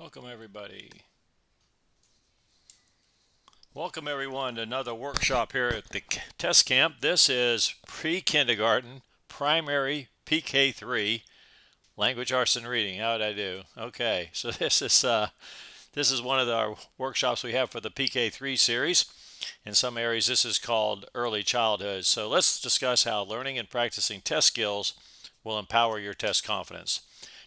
Welcome everybody. Welcome everyone to another workshop here at the test camp. This is pre-kindergarten, primary PK-3, language, arts, and reading. How did I do? Okay, so this is one of our workshops we have for the PK-3 series. In some areas this is called early childhood. So let's discuss how learning and practicing test skills will empower your test confidence.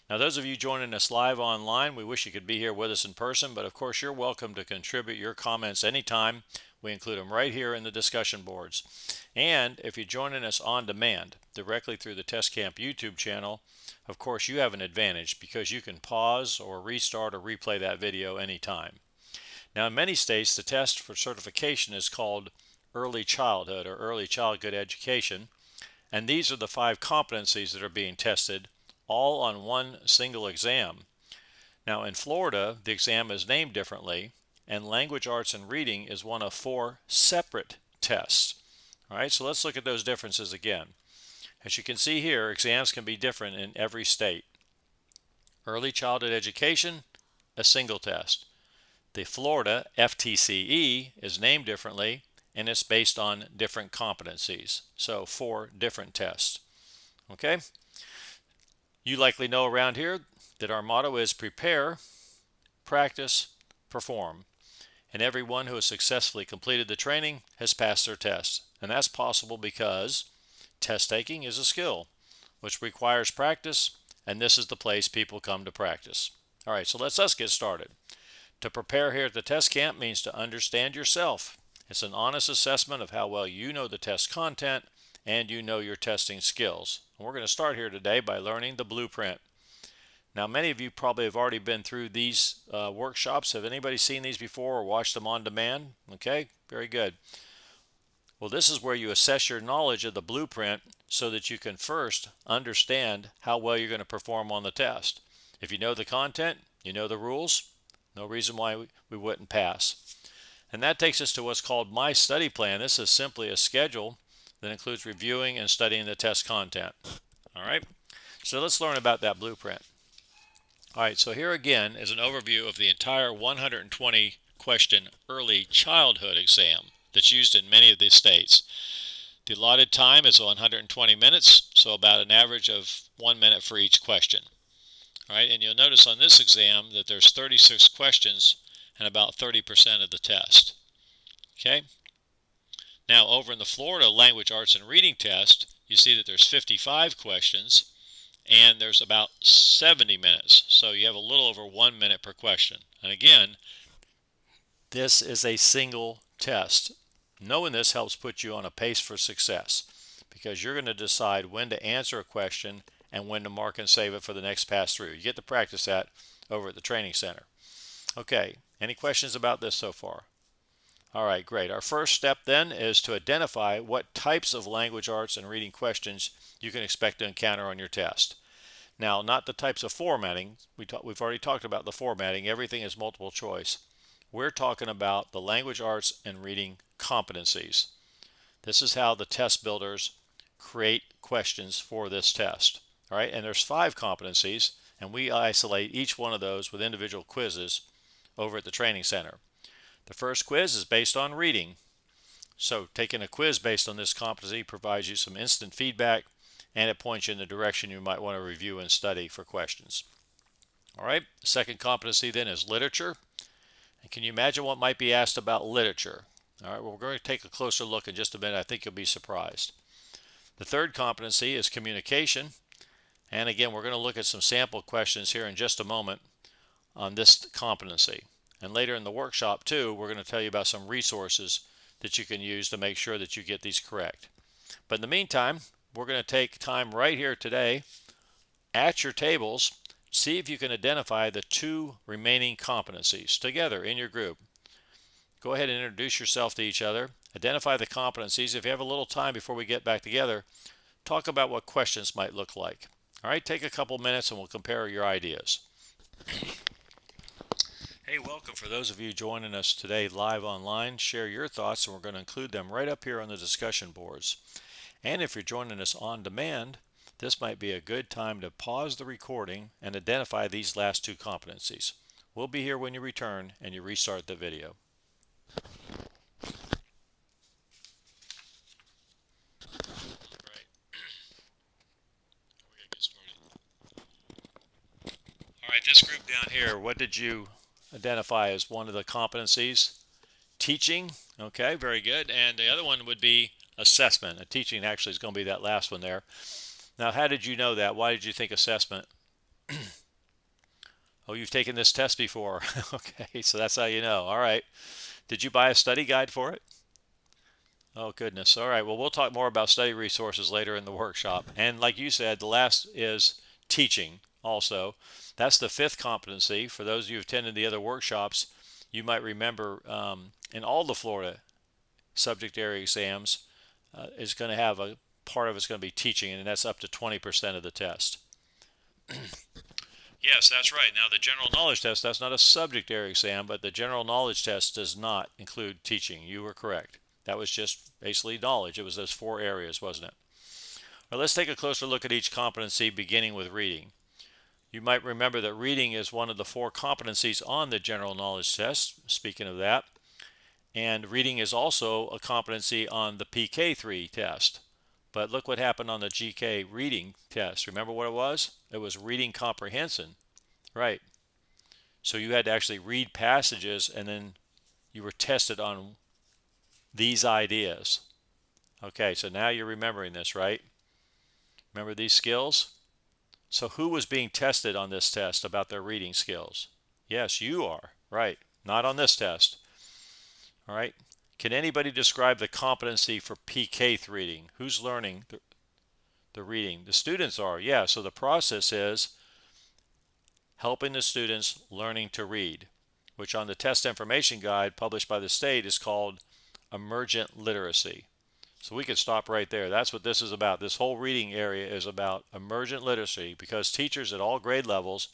Now, those of you joining us live online, we wish you could be here with us in person, but of course you're welcome to contribute your comments anytime. We include them right here in the discussion boards. And if you're joining us on demand directly through the Test Camp YouTube channel, of course you have an advantage because you can pause or restart or replay that video anytime. Now, in many states, the test for certification is called early childhood or early childhood education, and these are the 5 competencies that are being tested, all on one single exam. Now in Florida, the exam is named differently, and language, arts, and reading is one of 4 separate tests. All right, so let's look at those differences again. As you can see here, exams can be different in every state. Early childhood education, a single test. The Florida FTCE is named differently, and it's based on different competencies. So 4 different tests. Okay? You likely know around here that our motto is prepare, practice, perform. And everyone who has successfully completed the training has passed their test. And that's possible because test taking is a skill which requires practice, and this is the place people come to practice. All right, so let's get started. To prepare here at the test camp means to understand yourself. It's an honest assessment of how well you know the test content and you know your testing skills. And we're going to start here today by learning the blueprint. Now, many of you probably have already been through these workshops. Have anybody seen these before or watched them on demand? Okay, very good. Well, this is where you assess your knowledge of the blueprint so that you can first understand how well you're going to perform on the test. If you know the content, you know the rules, no reason why we wouldn't pass. And that takes us to what's called My Study Plan. This is simply a schedule that includes reviewing and studying the test content. All right, so let's learn about that blueprint. All right, so here again is an overview of the entire 120 question early childhood exam that's used in many of these states. The allotted time is 120 minutes, so about an average of 1 minute for each question. All right, and you'll notice on this exam that there's 36 questions and about 30% of the test. Okay. Now, over in the Florida Language, Arts, and Reading test, you see that there's 55 questions and there's about 70 minutes. So you have a little over 1 minute per question. And again, this is a single test. Knowing this helps put you on a pace for success because you're going to decide when to answer a question and when to mark and save it for the next pass through. You get to practice that over at the training center. Okay, any questions about this so far? All right, great. Our first step then is to identify what types of language, arts, and reading questions you can expect to encounter on your test. Now, not the types of formatting. We've already talked about the formatting. Everything is multiple choice. We're talking about the language, arts, and reading competencies. This is how the test builders create questions for this test. All right, and there's 5 competencies, and we isolate each one of those with individual quizzes over at the training center. The first quiz is based on reading. So taking a quiz based on this competency provides you some instant feedback, and it points you in the direction you might want to review and study for questions. All right, the second competency then is literature. And can you imagine what might be asked about literature? All right, well, we're going to take a closer look in just a minute. I think you'll be surprised. The third competency is communication. And again, we're going to look at some sample questions here in just a moment on this competency. And later in the workshop too, we're going to tell you about some resources that you can use to make sure that you get these correct. But in the meantime, we're going to take time right here today at your tables, see if you can identify the 2 remaining competencies together in your group. Go ahead and introduce yourself to each other, identify the competencies. If you have a little time before we get back together, talk about what questions might look like. All right, take a couple minutes and we'll compare your ideas. Hey, welcome. For those of you joining us today live online, share your thoughts and we're going to include them right up here on the discussion boards. And if you're joining us on demand, this might be a good time to pause the recording and identify these last 2 competencies. We'll be here when you return and you restart the video. Right. We're gonna get started. All right, this group down here, what did you identify as one of the competencies? Teaching. Okay, very good. And the other one would be assessment. Teaching actually is going to be that last one there. Now, how did you know that? Why did you think assessment? Oh, you've taken this test before. Okay, so that's how you know. All right. Did you buy a study guide for it? Oh, goodness. All right. Well, we'll talk more about study resources later in the workshop. And like you said, the last is teaching also. That's the fifth competency. For those of you who attended the other workshops, you might remember in all the Florida subject area exams is going to have a part of it's going to be teaching, and that's up to 20% of the test. Yes, that's right. Now, the general knowledge test, that's not a subject area exam, but the general knowledge test does not include teaching. You were correct. That was just basically knowledge. It was those 4 areas, wasn't it? Well, let's take a closer look at each competency, beginning with reading. You might remember that reading is one of the 4 competencies on the general knowledge test, speaking of that. And reading is also a competency on the PK-3 test. But look what happened on the GK reading test. Remember what it was? It was reading comprehension. Right. So you had to actually read passages and then you were tested on these ideas. Okay, so now you're remembering this, right? Remember these skills? So who was being tested on this test about their reading skills? Yes, you are. Right. Not on this test. All right. Can anybody describe the competency for PK reading? Who's learning the reading? The students are. Yeah, so the process is helping the students learning to read, which on the test information guide published by the state is called emergent literacy. So we could stop right there. That's what this is about. This whole reading area is about emergent literacy because teachers at all grade levels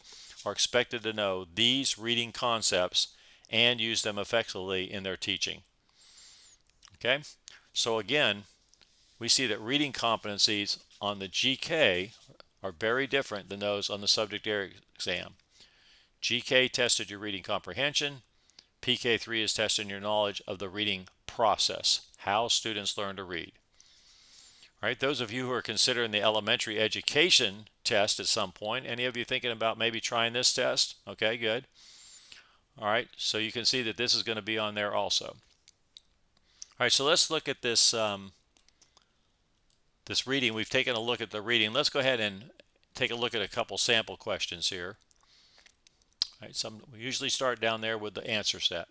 are expected to know these reading concepts and use them effectively in their teaching. Okay, so again, we see that reading competencies on the GK are very different than those on the subject area exam. GK tested your reading comprehension. PK3 is testing your knowledge of the reading process, how students learn to read. All right, those of you who are considering the elementary education test at some point, any of you thinking about maybe trying this test? Okay, good. All right, so you can see that this is going to be on there also. All right, so let's look at this this reading. We've taken a look at the reading. Let's go ahead and take a look at a couple sample questions here. All right, we usually start down there with the answer set.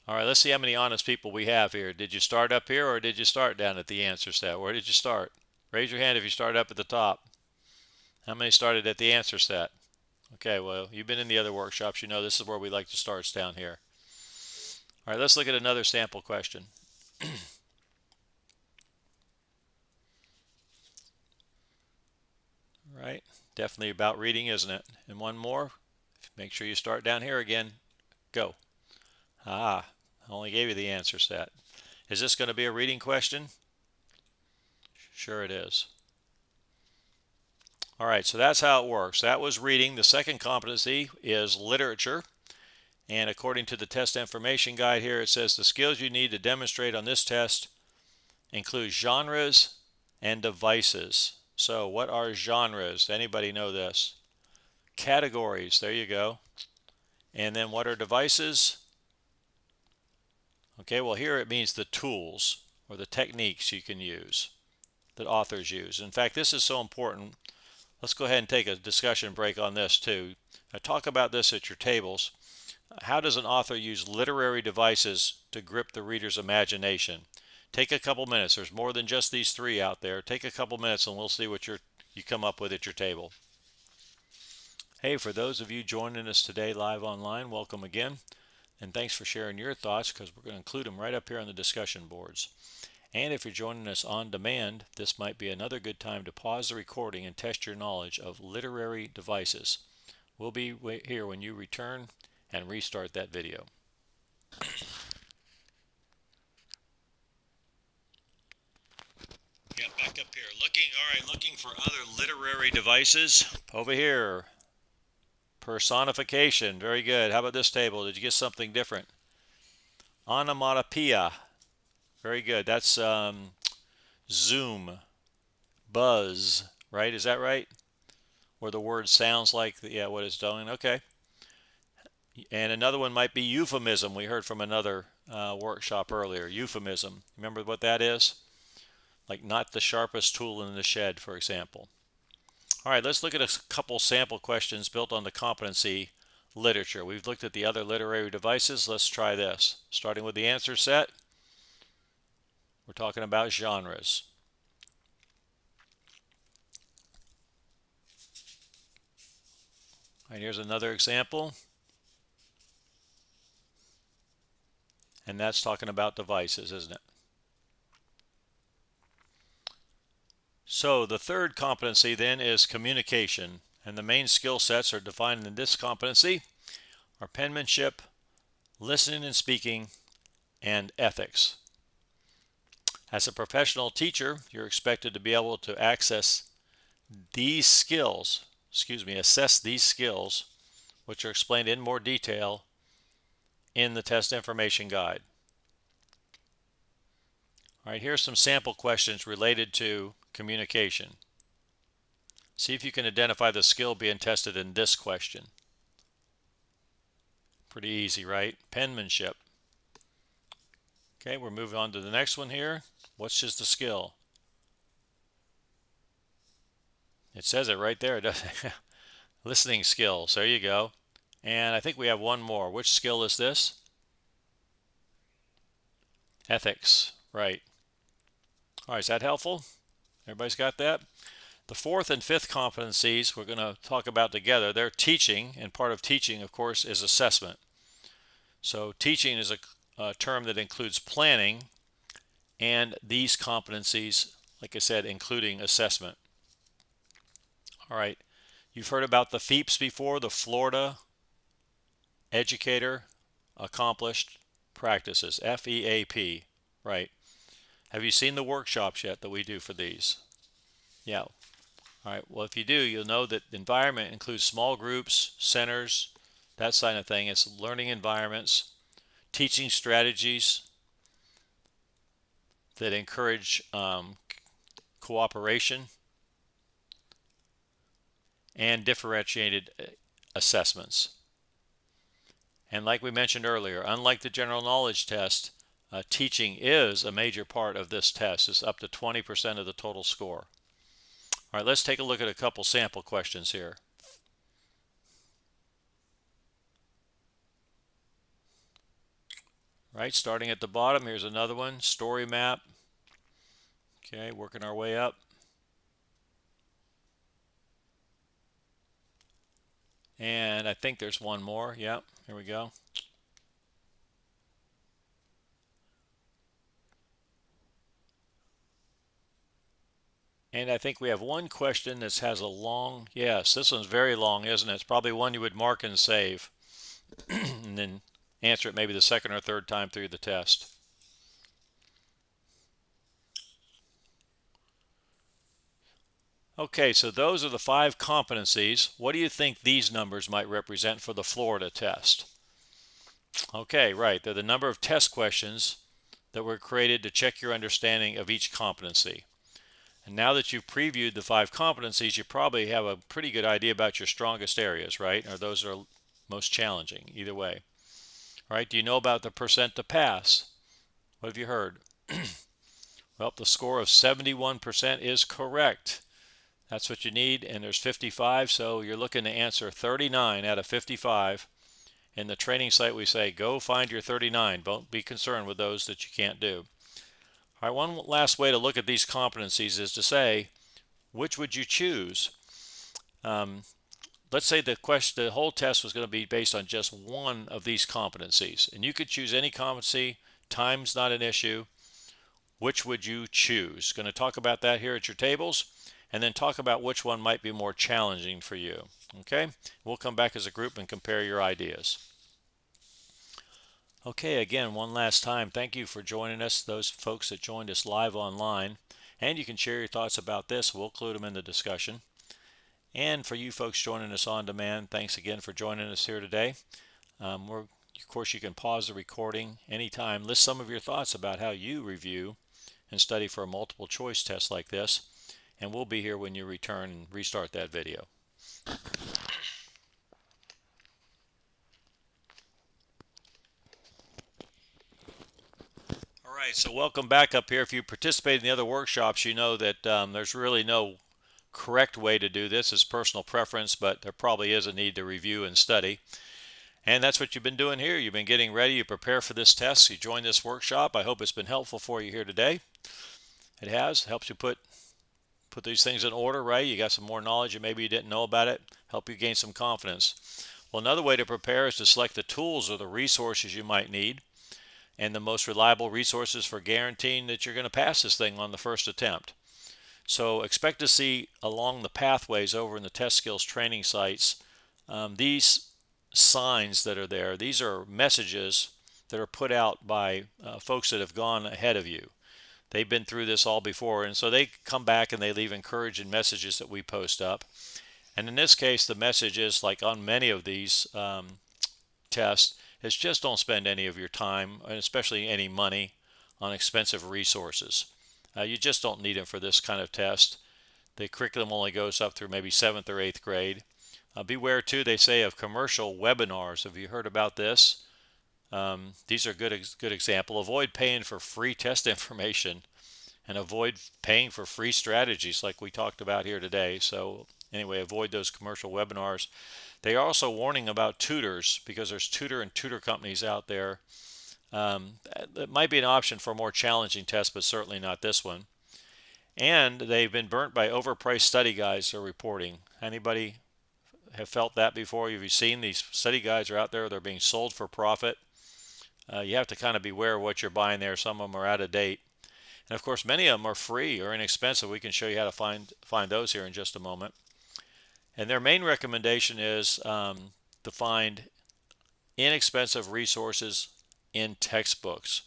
All right, let's see how many honest people we have here. Did you start up here or did you start down at the answer set? Where did you start? Raise your hand if you started up at the top. How many started at the answer set? Okay, well, you've been in the other workshops. You know this is where we like to start, it's down here. All right, let's look at another sample question. All right, definitely about reading, isn't it? And one more. Make sure you start down here again. Go. I only gave you the answer set. Is this going to be a reading question? Sure it is. All right, so that's how it works. That was reading. The second competency is literature. And according to the test information guide here, it says the skills you need to demonstrate on this test include genres and devices. So what are genres? Anybody know this? Categories, there you go. And then what are devices? Okay, well here it means the tools or the techniques you can use, that authors use. In fact, this is so important. Let's go ahead and take a discussion break on this too. I talk about this at your tables. How does an author use literary devices to grip the reader's imagination? Take a couple minutes. There's more than just these 3 out there. Take a couple minutes and we'll see what you come up with at your table. Hey, for those of you joining us today live online, welcome again. And thanks for sharing your thoughts because we're going to include them right up here on the discussion boards. And if you're joining us on demand, this might be another good time to pause the recording and test your knowledge of literary devices. We'll be here when you return and restart that video. Yeah, back up here. Looking All right, looking for other literary devices. Over here, personification. Very good. How about this table? Did you get something different? Onomatopoeia. Very good. That's zoom, buzz, right? Is that right? Where the word sounds like, yeah, what it's doing. Okay. And another one might be euphemism. We heard from another workshop earlier. Euphemism. Remember what that is? Like not the sharpest tool in the shed, for example. All right, let's look at a couple sample questions built on the competency literature. We've looked at the other literary devices. Let's try this. Starting with the answer set, we're talking about genres. All right, here's another example. And that's talking about devices, isn't it? So the third competency then is communication. And the main skill sets are defined in this competency are penmanship, listening and speaking, and ethics. As a professional teacher, you're expected to be able to assess these skills, which are explained in more detail in the test information guide. All right, here's some sample questions related to communication. See if you can identify the skill being tested in this question. Pretty easy, right? Penmanship. Okay, we're moving on to the next one here. What's just the skill? It says it right there, doesn't it? Listening skills. There you go. And I think we have one more. Which skill is this? Ethics. Right. All right, is that helpful? Everybody's got that? The fourth and fifth competencies we're going to talk about together. They're teaching, and part of teaching, of course, is assessment. So teaching is a term that includes planning and these competencies, like I said, including assessment. All right, you've heard about the FEAPs before, the Florida Educator Accomplished Practices, FEAP, right? Have you seen the workshops yet that we do for these? Yeah. All right, well, if you do, you'll know that environment includes small groups, centers, that kind of thing. It's learning environments, teaching strategies that encourage cooperation, and differentiated assessments. And like we mentioned earlier, unlike the general knowledge test, teaching is a major part of this test. It's up to 20% of the total score. All right, let's take a look at a couple sample questions here. Right, starting at the bottom, here's another one, story map. Okay, working our way up. And I think there's one more. Yep, here we go. And I think we have one question that has a long, yes, this one's very long, isn't it? It's probably one you would mark and save and then answer it maybe the second or third time through the test. Okay, so those are the 5 competencies. What do you think these numbers might represent for the Florida test? Okay, right. They're the number of test questions that were created to check your understanding of each competency. And now that you've previewed the 5 competencies, you probably have a pretty good idea about your strongest areas, right? Or those are most challenging, either way. All right, do you know about the percent to pass? What have you heard? Well, the score of 71% is correct. That's what you need, and there's 55, so you're looking to answer 39 out of 55. In the training site, we say, go find your 39. Don't be concerned with those that you can't do. All right, one last way to look at these competencies is to say, which would you choose? Let's say the whole test was going to be based on just one of these competencies, and you could choose any competency. Time's not an issue. Which would you choose? Going to talk about that here at your tables, and then talk about which one might be more challenging for you. Okay, we'll come back as a group and compare your ideas. Okay, again, one last time, thank you for joining us, those folks that joined us live online. And you can share your thoughts about this. We'll include them in the discussion. And for you folks joining us on demand, thanks again for joining us here today. Of course, you can pause the recording anytime. List some of your thoughts about how you review and study for a multiple choice test like this. And we'll be here when you return and restart that video. All right, so welcome back up here. If you participated in the other workshops, you know that there's really no correct way to do this. It's personal preference, but there probably is a need to review and study. And that's what you've been doing here. You've been getting ready. You prepare for this test. You join this workshop. I hope it's been helpful for you here today. It has. Helps you put these things in order, right? You got some more knowledge and maybe you didn't know about it. Help you gain some confidence. Well, another way to prepare is to select the tools or the resources you might need and the most reliable resources for guaranteeing that you're going to pass this thing on the first attempt. So expect to see along the pathways over in the test skills training sites these signs that are there. These are messages that are put out by folks that have gone ahead of you. They've been through this all before, and so they come back and they leave encouraging messages that we post up. And in this case, the message is, like on many of these tests, is just don't spend any of your time, and especially any money, on expensive resources. You just don't need them for this kind of test. The curriculum only goes up through maybe 7th or 8th grade. Beware too, they say, of commercial webinars. Have you heard about this? These are good example. Avoid paying for free test information and avoid paying for free strategies like we talked about here today. So anyway, avoid those commercial webinars. They are also warning about tutors, because there's tutor and tutor companies out there. That might be an option for a more challenging test, but certainly not this one. And they've been burnt by overpriced study guides, they're reporting. Anybody have felt that before? Have you seen these study guides are out there? They're being sold for profit. You have to kind of beware of what you're buying there. Some of them are out of date. And of course, many of them are free or inexpensive. We can show you how to find those here in just a moment. And their main recommendation is to find inexpensive resources in textbooks.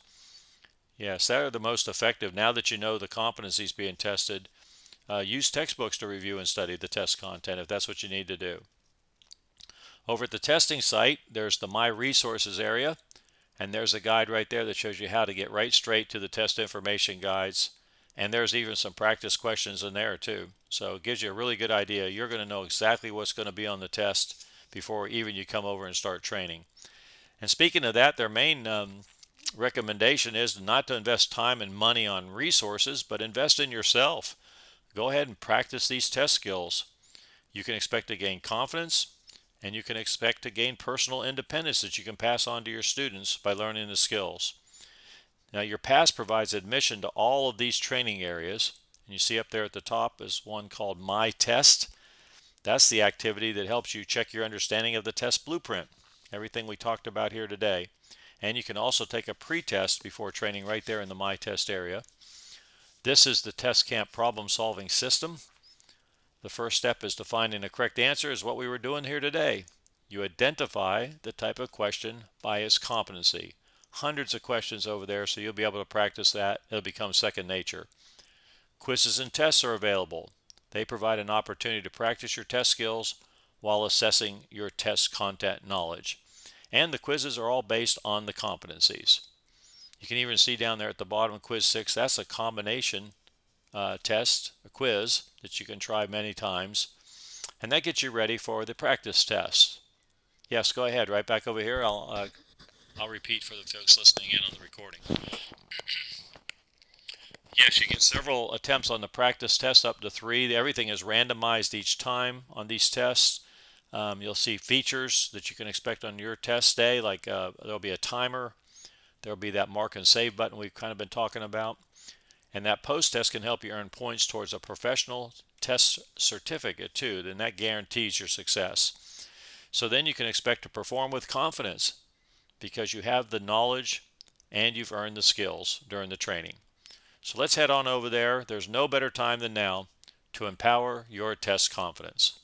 Yes, that are the most effective. Now that you know the competencies being tested, use textbooks to review and study the test content if that's what you need to do. Over at the testing site, there's the My Resources area, and there's a guide right there that shows you how to get right straight to the test information guides. And there's even some practice questions in there too. So it gives you a really good idea. You're going to know exactly what's going to be on the test before even you come over and start training. And speaking of that, their main recommendation is not to invest time and money on resources, but invest in yourself. Go ahead and practice these test skills. You can expect to gain confidence, and you can expect to gain personal independence that you can pass on to your students by learning the skills. Now, your pass provides admission to all of these training areas. And you see up there at the top is one called My Test. That's the activity that helps you check your understanding of the test blueprint, everything we talked about here today. And you can also take a pre-test before training right there in the My Test area. This is the test camp problem solving system. The first step is to finding a correct answer, is what we were doing here today. You identify the type of question by its competency. Hundreds of questions over there, so you'll be able to practice that. It'll become second nature. Quizzes and tests are available. They provide an opportunity to practice your test skills while assessing your test content knowledge. And the quizzes are all based on the competencies. You can even see down there at the bottom, quiz 6, that's a combination test, a quiz that you can try many times. And that gets you ready for the practice test. Yes, go ahead, right back over here. I'll repeat for the folks listening in on the recording. Yes, you get several attempts on the practice test, up to 3. Everything is randomized each time on these tests. You'll see features that you can expect on your test day, like there'll be a timer. There'll be that mark and save button we've kind of been talking about. And that post-test can help you earn points towards a professional test certificate too, and that guarantees your success. So then you can expect to perform with confidence because you have the knowledge and you've earned the skills during the training. So let's head on over there. There's no better time than now to empower your test confidence.